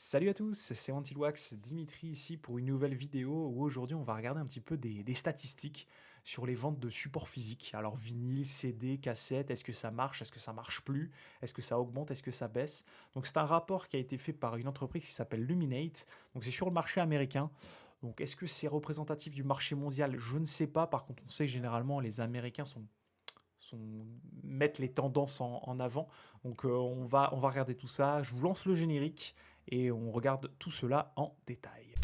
Salut à tous, c'est Antiloax, Dimitri ici pour une nouvelle vidéo où aujourd'hui on va regarder un petit peu des statistiques sur les ventes de supports physiques. Alors vinyle, CD, cassette, est-ce que ça marche, est-ce que ça marche plus, est-ce que ça augmente, est-ce que ça baisse. Donc c'est un rapport qui a été fait par une entreprise qui s'appelle Luminate, donc c'est sur le marché américain. Donc est-ce que c'est représentatif du marché mondial? Je ne sais pas, par contre on sait que généralement les Américains mettent les tendances en avant. Donc on va regarder tout ça. Je vous lance le générique et on regarde tout cela en détail.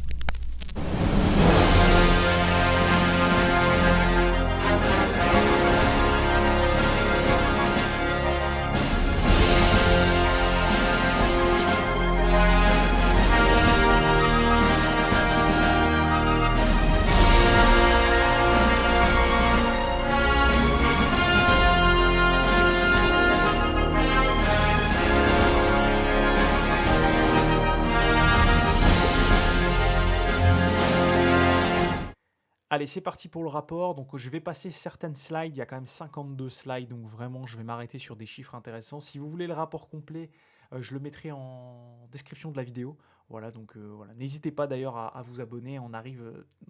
Allez, c'est parti pour le rapport. Donc, je vais passer certaines slides. Il y a quand même 52 slides. Donc, vraiment, je vais m'arrêter sur des chiffres intéressants. Si vous voulez le rapport complet, je le mettrai en description de la vidéo. Voilà, donc voilà. N'hésitez pas d'ailleurs à vous abonner. On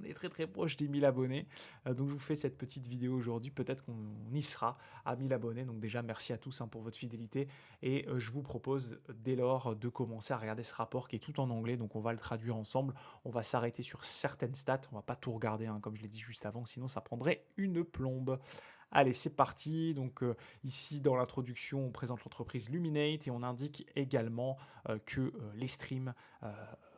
est très très proche des 1000 abonnés. Donc, je vous fais cette petite vidéo aujourd'hui. Peut-être qu'on y sera à 1000 abonnés. Donc, déjà, merci à tous pour votre fidélité. Et je vous propose dès lors de commencer à regarder ce rapport qui est tout en anglais. Donc, on va le traduire ensemble. On va s'arrêter sur certaines stats. On va pas tout regarder, comme je l'ai dit juste avant, sinon ça prendrait une plombe. Allez, c'est parti. Donc ici, dans l'introduction, on présente l'entreprise Luminate et on indique également que les streams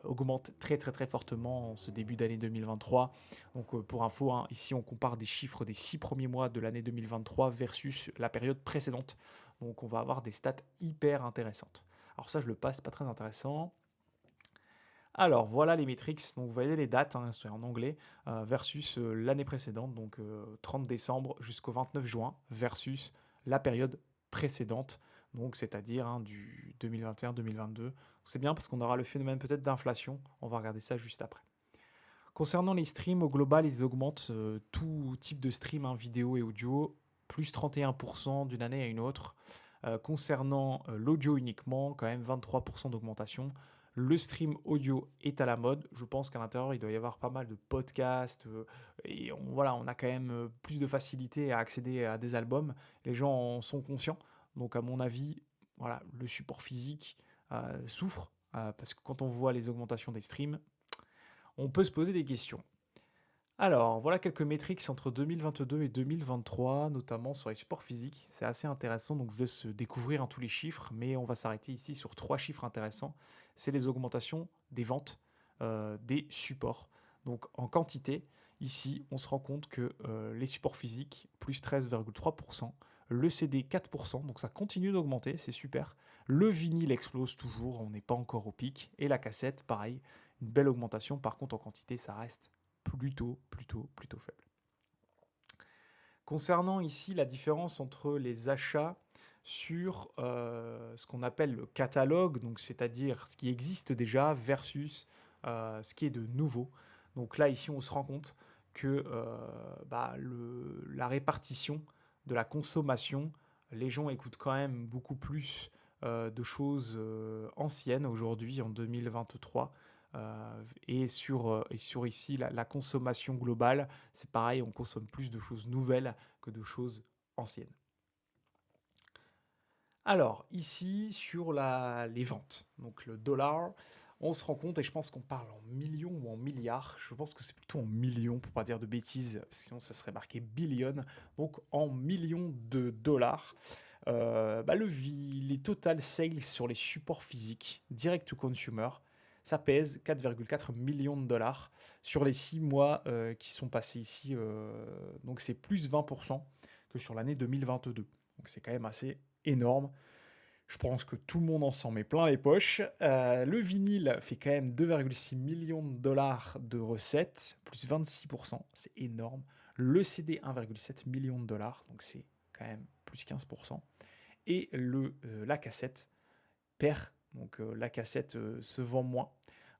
augmentent très très très fortement en ce début d'année 2023. Donc pour info, ici on compare des chiffres des 6 premiers mois de l'année 2023 versus la période précédente. Donc on va avoir des stats hyper intéressantes. Alors ça, je le passe, pas très intéressant. Alors voilà les metrics, donc vous voyez les dates, c'est en anglais, versus l'année précédente, donc 30 décembre jusqu'au 29 juin, versus la période précédente, donc c'est-à-dire du 2021-2022. C'est bien parce qu'on aura le phénomène peut-être d'inflation, on va regarder ça juste après. Concernant les streams, au global, ils augmentent tout type de stream, vidéo et audio, plus 31% d'une année à une autre. Concernant l'audio uniquement, quand même 23% d'augmentation. Le stream audio est à la mode. Je pense qu'à l'intérieur, il doit y avoir pas mal de podcasts. Et voilà, on a quand même plus de facilité à accéder à des albums. Les gens en sont conscients. Donc, à mon avis, voilà, le support physique souffre. Parce que quand on voit les augmentations des streams, on peut se poser des questions. Alors, voilà quelques métriques entre 2022 et 2023, notamment sur les supports physiques. C'est assez intéressant, donc je laisse découvrir tous les chiffres, mais on va s'arrêter ici sur 3 chiffres intéressants. C'est les augmentations des ventes des supports. Donc en quantité, ici, on se rend compte que les supports physiques, plus 13,3%, le CD 4%, donc ça continue d'augmenter, c'est super. Le vinyle explose toujours, on n'est pas encore au pic. Et la cassette, pareil, une belle augmentation. Par contre, en quantité, ça reste plutôt faible. Concernant ici la différence entre les achats sur ce qu'on appelle le catalogue, donc c'est-à-dire ce qui existe déjà versus ce qui est de nouveau. Donc là, ici, on se rend compte que la répartition de la consommation, les gens écoutent quand même beaucoup plus de choses anciennes aujourd'hui, en 2023. Et sur ici, la consommation globale, c'est pareil, on consomme plus de choses nouvelles que de choses anciennes. Alors, ici, sur les ventes, donc le dollar, on se rend compte, et je pense qu'on parle en millions ou en milliards, je pense que c'est plutôt en millions, pour pas dire de bêtises, parce que sinon ça serait marqué billion, donc en millions de dollars. Les total sales sur les supports physiques, direct to consumer, ça pèse 4,4 millions de dollars sur les 6 mois qui sont passés ici. Donc c'est plus 20% que sur l'année 2022. Donc c'est quand même assez énorme. Je pense que tout le monde en s'en met plein les poches. Le vinyle fait quand même 2,6 millions de dollars de recettes, plus 26%, c'est énorme. Le CD, 1,7 million de dollars, donc c'est quand même plus 15%. Et la cassette perd, donc la cassette se vend moins.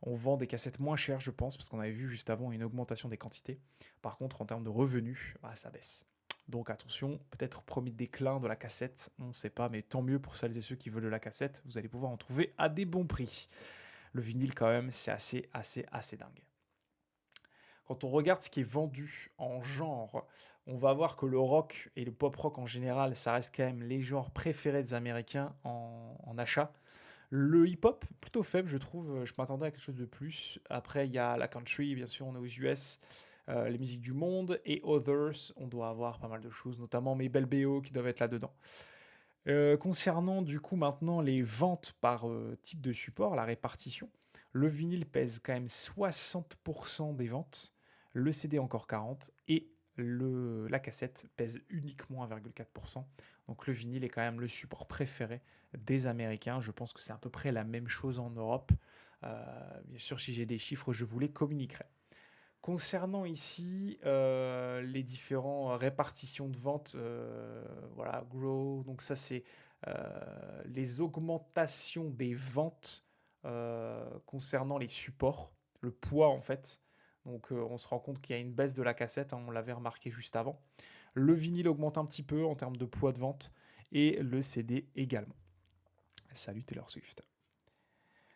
On vend des cassettes moins chères, je pense, parce qu'on avait vu juste avant une augmentation des quantités. Par contre, en termes de revenus, ça baisse. Donc attention, peut-être premier déclin de la cassette, on ne sait pas, mais tant mieux pour celles et ceux qui veulent de la cassette, vous allez pouvoir en trouver à des bons prix. Le vinyle, quand même, c'est assez dingue. Quand on regarde ce qui est vendu en genre, on va voir que le rock et le pop rock en général, ça reste quand même les genres préférés des Américains en achat. Le hip-hop, plutôt faible, je trouve. Je m'attendais à quelque chose de plus. Après, il y a la country, bien sûr, on est aux US, les musiques du monde, et Others, on doit avoir pas mal de choses, notamment mes belles BO qui doivent être là-dedans. Concernant du coup maintenant les ventes par type de support, la répartition, le vinyle pèse quand même 60% des ventes, le CD encore 40% et la cassette pèse uniquement 1,4%. Donc le vinyle est quand même le support préféré des Américains. Je pense que c'est à peu près la même chose en Europe. Bien sûr, si j'ai des chiffres, je vous les communiquerai. Concernant ici les différentes répartitions de ventes, voilà, grow, donc ça c'est les augmentations des ventes concernant les supports, le poids en fait. Donc on se rend compte qu'il y a une baisse de la cassette, hein, on l'avait remarqué juste avant. Le vinyle augmente un petit peu en termes de poids de vente et le CD également. Salut Taylor Swift.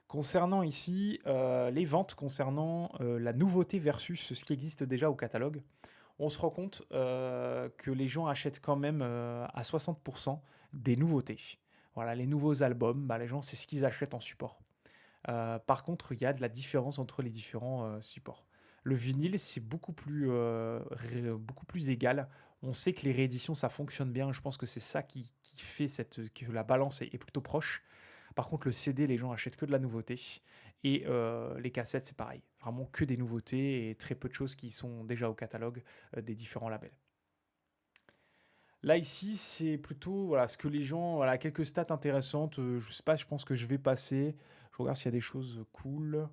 Concernant ici les ventes, concernant la nouveauté versus ce qui existe déjà au catalogue, on se rend compte que les gens achètent quand même à 60% des nouveautés. Voilà, les nouveaux albums, bah, les gens, c'est ce qu'ils achètent en support. Par contre, il y a de la différence entre les différents supports. Le vinyle, c'est beaucoup plus égal. On sait que les rééditions, ça fonctionne bien. Je pense que c'est ça qui fait que la balance est plutôt proche. Par contre, le CD, les gens achètent que de la nouveauté. Et les cassettes, c'est pareil. Vraiment que des nouveautés et très peu de choses qui sont déjà au catalogue des différents labels. Là, ici, c'est plutôt voilà, ce que les gens. Voilà, quelques stats intéressantes. Je sais pas, je pense que je vais passer. Je regarde s'il y a des choses cool.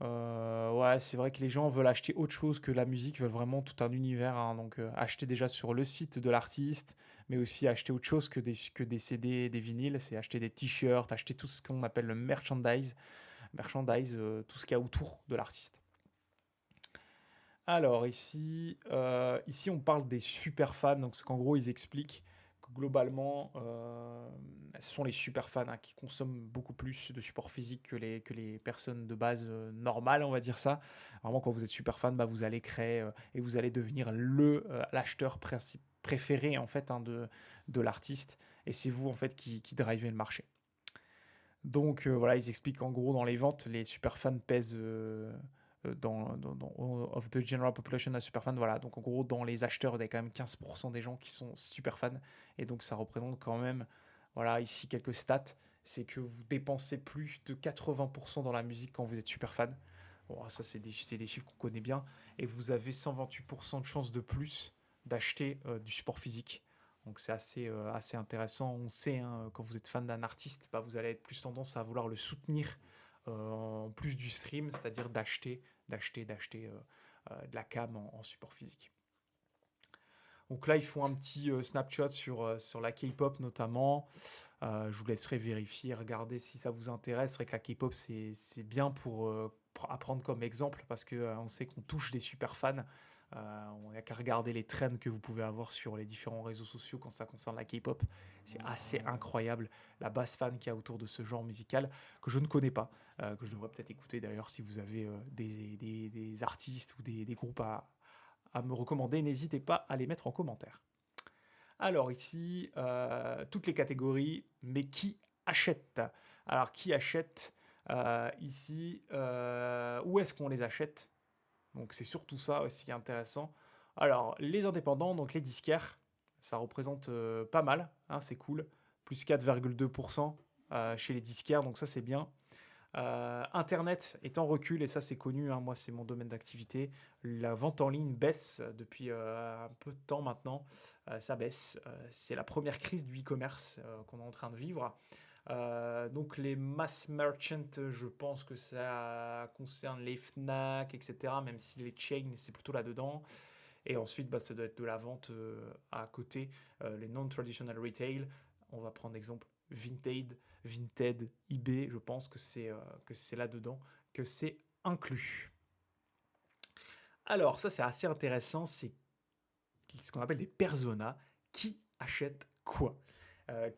Ouais, c'est vrai que les gens veulent acheter autre chose que la musique, veulent vraiment tout un univers, hein. Donc, acheter déjà sur le site de l'artiste, mais aussi acheter autre chose que des CD, des vinyles. C'est acheter des t-shirts, acheter tout ce qu'on appelle le merchandise. Merchandise, tout ce qu'il y a autour de l'artiste. Alors ici on parle des super fans, donc c'est qu'en gros ils expliquent que globalement ce sont les super fans, hein, qui consomment beaucoup plus de support physique que les personnes de base normales, on va dire ça. Vraiment quand vous êtes super fan, bah, vous allez créer et vous allez devenir l'acheteur préféré en fait, hein, de l'artiste et c'est vous en fait qui drivez le marché. Donc voilà, ils expliquent en gros dans les ventes, les super fans pèsent of the general population à super fan. Voilà, donc en gros, dans les acheteurs, il y a quand même 15% des gens qui sont super fans. Et donc ça représente quand même, voilà, ici quelques stats. C'est que vous dépensez plus de 80% dans la musique quand vous êtes super fan. Bon, ça, c'est des chiffres qu'on connaît bien. Et vous avez 128% de chances de plus d'acheter du support physique. Donc c'est assez intéressant. On sait, hein, quand vous êtes fan d'un artiste, bah, vous allez être plus tendance à vouloir le soutenir en plus du stream, c'est-à-dire d'acheter de la cam en support physique. Donc là, ils font un petit snapshot sur la K-pop notamment. Je vous laisserai vérifier, regarder si ça vous intéresse. C'est vrai que la K-pop, c'est bien pour apprendre comme exemple parce qu'on on sait qu'on touche des super fans. On n'a qu'à regarder les trends que vous pouvez avoir sur les différents réseaux sociaux quand ça concerne la K-pop. C'est assez incroyable la base fan qu'il y a autour de ce genre musical que je ne connais pas, que je devrais peut-être écouter d'ailleurs si vous avez des artistes ou des groupes à me recommander. N'hésitez pas à les mettre en commentaire. Alors ici, toutes les catégories, mais qui achète? Alors qui achète ici? Où est-ce qu'on les achète? Donc c'est surtout ça aussi qui est intéressant. Alors les indépendants, donc les disquaires, ça représente pas mal, hein, c'est cool. Plus 4,2% chez les disquaires, donc ça c'est bien. Internet est en recul et ça c'est connu, hein, moi c'est mon domaine d'activité. La vente en ligne baisse depuis un peu de temps maintenant, ça baisse. C'est la première crise du e-commerce qu'on est en train de vivre. Donc les mass merchants, je pense que ça concerne les Fnac, etc. Même si les chains, c'est plutôt là-dedans. Et ensuite, bah, ça doit être de la vente à côté, les non-traditional retail. On va prendre exemple Vinted, eBay. Je pense que c'est là-dedans que c'est inclus. Alors ça, c'est assez intéressant. C'est ce qu'on appelle des personas. Qui achètent quoi?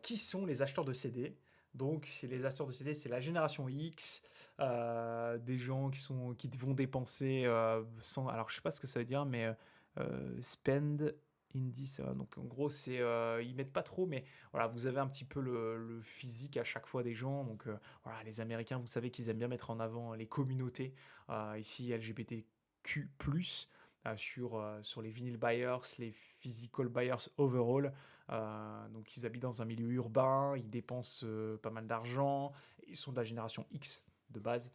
Qui sont les acheteurs de CD? Donc, c'est les acheteurs de CD, c'est la génération X, des gens qui vont dépenser sans. Alors, je sais pas ce que ça veut dire, mais spend in this. Donc, en gros, ils mettent pas trop, mais voilà, vous avez un petit peu le physique à chaque fois des gens. Donc, voilà, les Américains, vous savez qu'ils aiment bien mettre en avant les communautés. Ici, LGBTQ+, sur les vinyl buyers, les physical buyers overall. Donc ils habitent dans un milieu urbain, ils dépensent pas mal d'argent, ils sont de la génération X de base.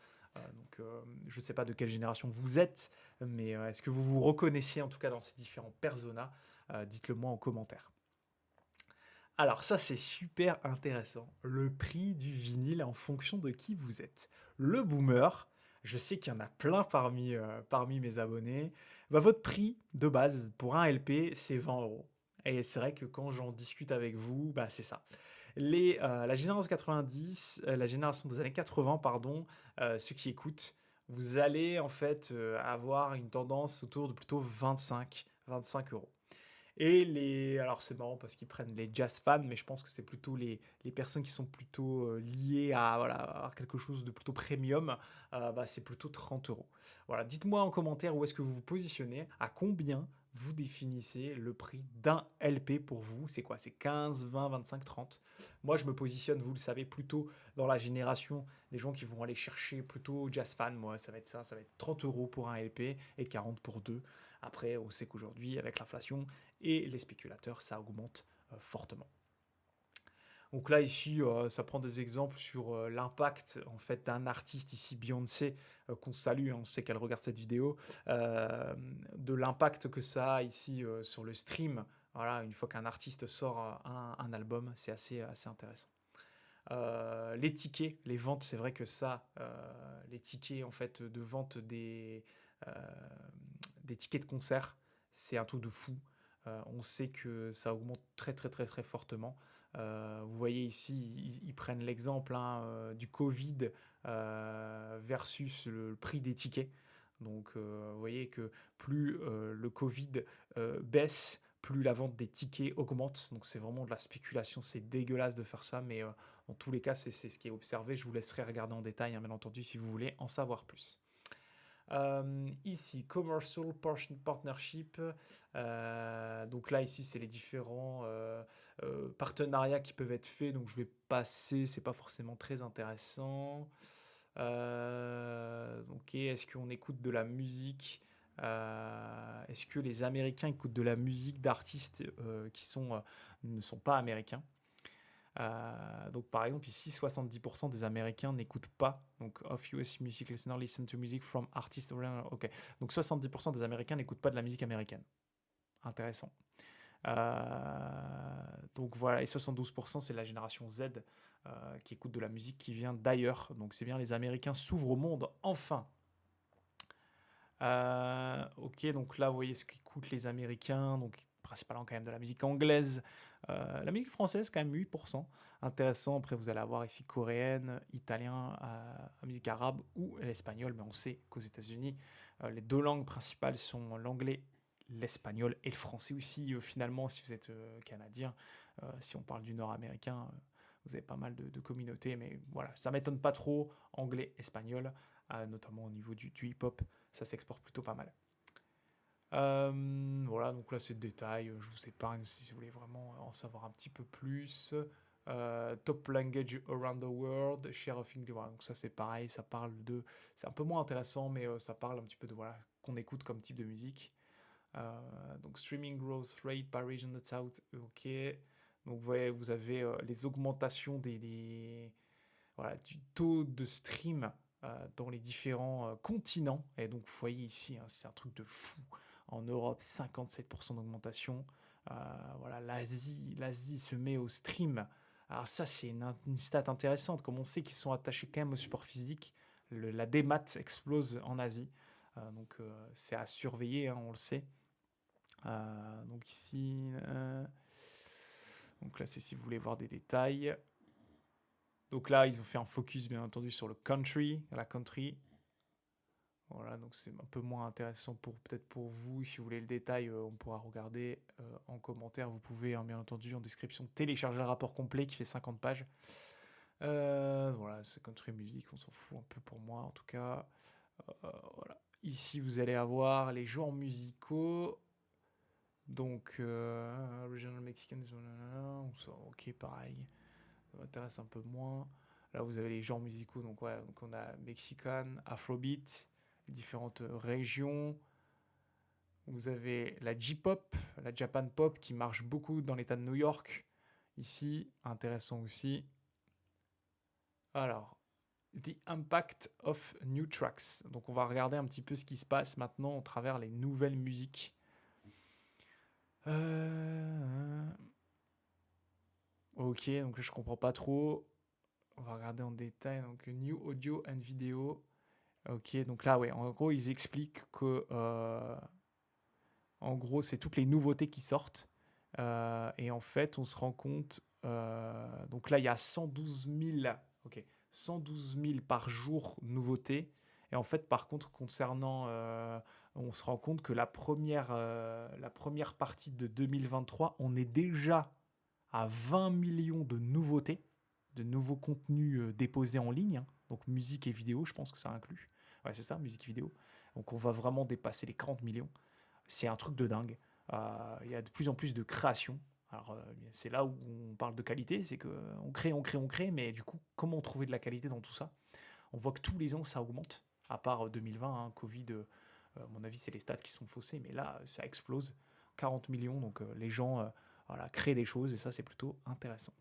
Je ne sais pas de quelle génération vous êtes, mais est-ce que vous vous reconnaissez en tout cas dans ces différents personas? Dites-le moi en commentaire. Alors ça c'est super intéressant, le prix du vinyle en fonction de qui vous êtes. Le boomer, je sais qu'il y en a plein parmi mes abonnés, bah, votre prix de base pour un LP c'est 20 euros. Et c'est vrai que quand j'en discute avec vous, bah, c'est ça. La génération 90, la génération des années 80, pardon, ceux qui écoutent, vous allez en fait avoir une tendance autour de plutôt 25 euros. Alors c'est marrant parce qu'ils prennent les jazz fans, mais je pense que c'est plutôt les personnes qui sont plutôt liées à, voilà, à quelque chose de plutôt premium, bah, c'est plutôt 30 euros. Voilà, dites-moi en commentaire où est-ce que vous vous positionnez, à combien vous définissez le prix d'un LP pour vous. C'est quoi? C'est 15, 20, 25, 30. Moi, je me positionne, vous le savez, plutôt dans la génération des gens qui vont aller chercher plutôt jazz fan. Moi, ça va être ça, ça va être 30 euros pour un LP et 40 pour deux. Après, on sait qu'aujourd'hui, avec l'inflation et les spéculateurs, ça augmente fortement. Donc là, ici, ça prend des exemples sur l'impact en fait d'un artiste, ici Beyoncé, qu'on salue, hein, on sait qu'elle regarde cette vidéo, de l'impact que ça a ici sur le stream. Voilà, une fois qu'un artiste sort un album, c'est assez intéressant. Les tickets, les ventes, c'est vrai que les tickets en fait de vente euh, des tickets de concert, c'est un truc de fou. On sait que ça augmente très très très très fortement. Vous voyez ici, ils prennent l'exemple hein, du Covid versus le prix des tickets. Donc vous voyez que plus le Covid baisse, plus la vente des tickets augmente. Donc c'est vraiment de la spéculation, c'est dégueulasse de faire ça, mais dans tous les cas, c'est ce qui est observé. Je vous laisserai regarder en détail, hein, bien entendu, si vous voulez en savoir plus. Ici, Commercial Partnership. Donc là, ici, c'est les différents partenariats qui peuvent être faits. Donc je vais passer, c'est pas forcément très intéressant. Ok, est-ce qu'on écoute de la musique? Est-ce que les Américains écoutent de la musique d'artistes ne sont pas américains? Donc par exemple ici 70% des Américains n'écoutent pas, donc of US music listeners listen to music from artists around. Ok, donc 70% des Américains n'écoutent pas de la musique américaine. Intéressant. Donc voilà, et 72% c'est la génération Z qui écoute de la musique qui vient d'ailleurs. Donc c'est bien, les Américains s'ouvrent au monde enfin. Ok, donc là vous voyez ce qu'écoutent les Américains, donc principalement quand même de la musique anglaise. La musique française quand même 8%. Intéressant, après vous allez avoir ici coréenne, italien, la musique arabe ou l'espagnol, mais on sait qu'aux États-Unis les deux langues principales sont l'anglais, l'espagnol et le français aussi. Finalement, si vous êtes canadien, si on parle du nord-américain, vous avez pas mal de communautés, mais voilà, ça m'étonne pas trop, anglais, espagnol, notamment au niveau du hip-hop, ça s'exporte plutôt pas mal. Voilà, donc là c'est le détail, je vous épargne si vous voulez vraiment en savoir un petit peu plus. Top language around the world, share of English. Voilà, donc ça c'est pareil, c'est un peu moins intéressant, mais ça parle un petit peu de voilà qu'on écoute comme type de musique. Donc streaming growth rate by region that's out, ok. Donc vous avez les augmentations voilà, du taux de stream dans les différents continents. Et donc, vous voyez ici, hein, c'est un truc de fou. En Europe, 57% d'augmentation. Voilà, l'Asie se met au stream. Alors ça, c'est une stat intéressante. Comme on sait qu'ils sont attachés quand même au support physique, la démat explose en Asie. C'est à surveiller, hein, on le sait. Donc ici, donc là, c'est si vous voulez voir des détails. Donc là, ils ont fait un focus, bien entendu, sur la country. Voilà, donc c'est un peu moins intéressant peut-être pour vous. Si vous voulez le détail, on pourra regarder en commentaire. Vous pouvez, hein, bien entendu, en description, télécharger le rapport complet qui fait 50 pages. Voilà, c'est country music, on s'en fout un peu pour moi en tout cas. Voilà. Ici, vous allez avoir les genres musicaux. Donc, Original Mexican, ok, pareil. Ça m'intéresse un peu moins. Là, vous avez les genres musicaux. Donc, ouais, donc on a Mexican, Afrobeat, les différentes régions. Vous avez la J-pop, la Japan pop, qui marche beaucoup dans l'état de New York. Ici, intéressant aussi. Alors, The Impact of New Tracks. Donc, on va regarder un petit peu ce qui se passe maintenant au travers les nouvelles musiques. Ok, donc là, je comprends pas trop. On va regarder en détail. Donc, New Audio and Video. Ok, donc là, ouais, en gros, ils expliquent que, en gros, c'est toutes les nouveautés qui sortent. Et en fait, on se rend compte. Donc là, il y a 112 000, ok, 112 000 par jour nouveautés. Et en fait, par contre, concernant, on se rend compte que la première partie de 2023, on est déjà à 20 millions de nouveautés, de nouveaux contenus déposés en ligne. Hein. Donc musique et vidéo, je pense que ça inclut. Ouais, c'est ça, musique et vidéo. Donc on va vraiment dépasser les 40 millions. C'est un truc de dingue. Il y a de plus en plus de création. Alors, c'est là où on parle de qualité, c'est qu'on crée, on crée, on crée, mais du coup, comment trouver de la qualité dans tout ça? On voit que tous les ans, ça augmente, à part 2020, hein, Covid, à mon avis, c'est les stats qui sont faussés, mais là, ça explose. 40 millions, donc les gens voilà, créent des choses, et ça, c'est plutôt intéressant.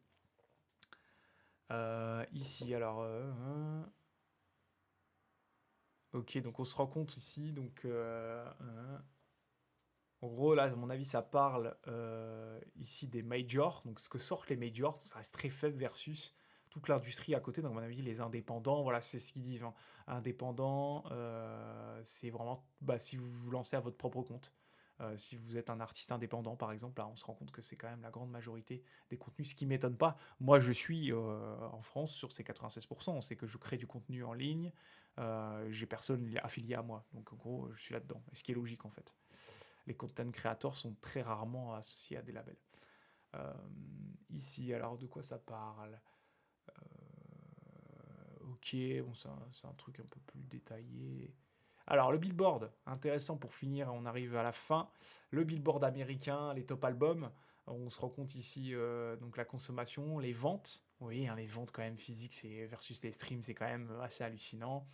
Ici, alors... ok, donc on se rend compte ici, donc... en gros, là, à mon avis, ça parle ici des majors. Donc, ce que sortent les majors, ça reste très faible versus toute l'industrie à côté. Donc, à mon avis, les indépendants, voilà, c'est ce qu'ils disent. Hein. Indépendants, c'est vraiment bah, si vous vous lancez à votre propre compte. Si vous êtes un artiste indépendant, par exemple, là, on se rend compte que c'est quand même la grande majorité des contenus, ce qui ne m'étonne pas. Moi, je suis en France sur ces 96%. C'est que je crée du contenu en ligne. J'ai personne affilié à moi. Donc, en gros, je suis là-dedans. Et ce qui est logique, en fait. Les content creators sont très rarement associés à des labels. Euh, Ici, alors de quoi ça parle? Ok, bon, c'est un truc un peu plus détaillé. Alors, le Billboard, intéressant pour finir, on arrive à la fin. Le Billboard américain, les top albums, on se rend compte ici, donc la consommation, les ventes. Oui, hein, les ventes quand même physiques versus les streams, c'est quand même assez hallucinant.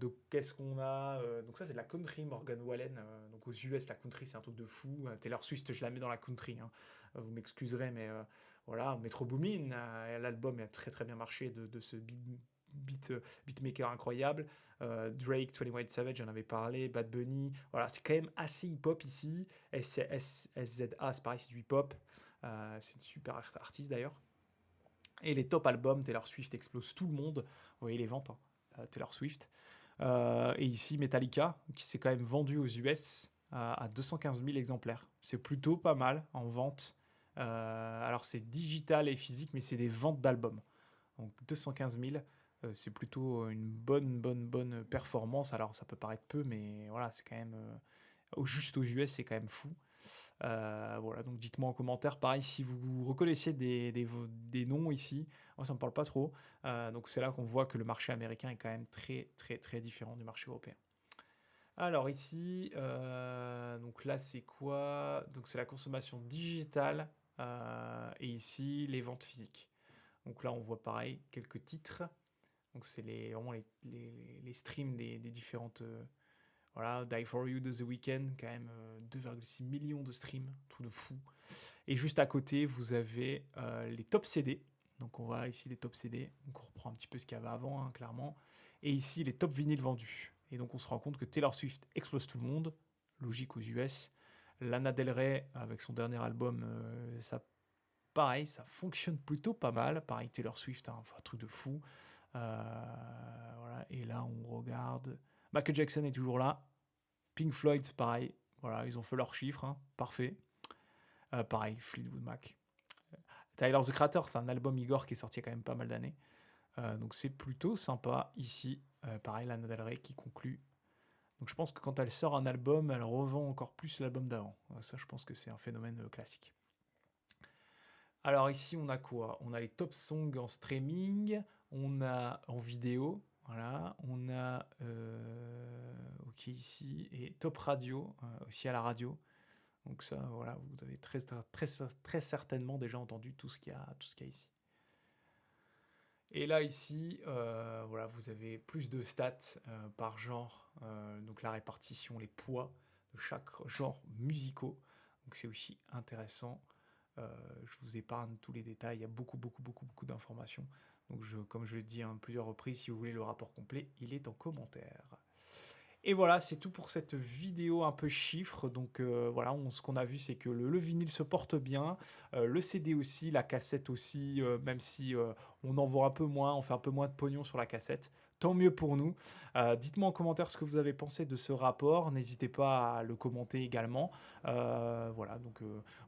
Donc qu'est-ce qu'on a donc ça c'est de la country, Morgan Wallen. Donc aux US la country c'est un truc de fou. Taylor Swift je la mets dans la country. Hein. Vous m'excuserez mais voilà. Metro Boomin, l'album a très très bien marché de ce beatmaker incroyable. Drake, 21 Savage j'en avais parlé. Bad Bunny. Voilà c'est quand même assez hip hop ici. SZA c'est pareil c'est du hip hop. C'est une super artiste d'ailleurs. Et les top albums, Taylor Swift explose tout le monde. Vous voyez les ventes, hein. Taylor Swift. Et ici, Metallica, qui s'est quand même vendu aux US à 215 000 exemplaires. C'est plutôt pas mal en vente. Alors, c'est digital et physique, mais c'est des ventes d'albums. Donc, 215 000, c'est plutôt une bonne performance. Alors, ça peut paraître peu, mais voilà, c'est quand même. Juste aux US, c'est quand même fou. Voilà, donc dites-moi en commentaire, pareil, si vous reconnaissiez des noms ici. Moi, ça me parle pas trop. Donc c'est là qu'on voit que le marché américain est quand même très, très, très différent du marché européen. Alors ici, donc là, c'est quoi? Donc c'est la consommation digitale et ici, les ventes physiques. Donc là, on voit pareil, quelques titres. Donc c'est vraiment les streams des différentes voilà, Die For You de The Weeknd, quand même 2,6 millions de streams, tout de fou. Et juste à côté, vous avez les top CD. Donc on voit ici les top CD. Donc on reprend un petit peu ce qu'il y avait avant, hein, clairement. Et ici les top vinyles vendus. Et donc on se rend compte que Taylor Swift explose tout le monde, logique aux US. Lana Del Rey, avec son dernier album, ça, pareil, ça fonctionne plutôt pas mal. Pareil, Taylor Swift, hein, un truc de fou. Voilà. Et là, on regarde. Michael Jackson est toujours là. Pink Floyd, pareil. Voilà, ils ont fait leurs chiffres, hein, parfait. Pareil, Fleetwood Mac. Tyler the Creator, c'est un album Igor qui est sorti il y a quand même pas mal d'années. Donc c'est plutôt sympa ici. Pareil, Lana Del Rey qui conclut. Donc je pense que quand elle sort un album, elle revend encore plus l'album d'avant. Ça, je pense que c'est un phénomène classique. Alors ici, on a quoi? On a les top songs en streaming, on a en vidéo, voilà, on a OK ici et top radio, aussi à la radio. Donc ça, voilà, vous avez très certainement déjà entendu tout ce qu'il y a ici. Et là ici, voilà, vous avez plus de stats par genre, donc la répartition, les poids de chaque genre musicaux. Donc c'est aussi intéressant. Je vous épargne tous les détails, il y a beaucoup d'informations. Donc comme je l'ai dit à plusieurs reprises, si vous voulez le rapport complet, il est en commentaire. Et voilà, c'est tout pour cette vidéo un peu chiffres. Donc voilà, ce qu'on a vu, c'est que le vinyle se porte bien, le CD aussi, la cassette aussi, même si on en vend un peu moins, on fait un peu moins de pognon sur la cassette. Tant mieux pour nous. Dites-moi en commentaire ce que vous avez pensé de ce rapport. N'hésitez pas à le commenter également. Voilà, donc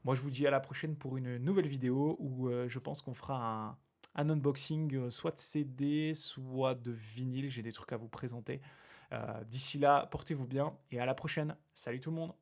moi je vous dis à la prochaine pour une nouvelle vidéo où je pense qu'on fera un unboxing soit de CD, soit de vinyle. J'ai des trucs à vous présenter. D'ici là, portez-vous bien et à la prochaine. Salut tout le monde!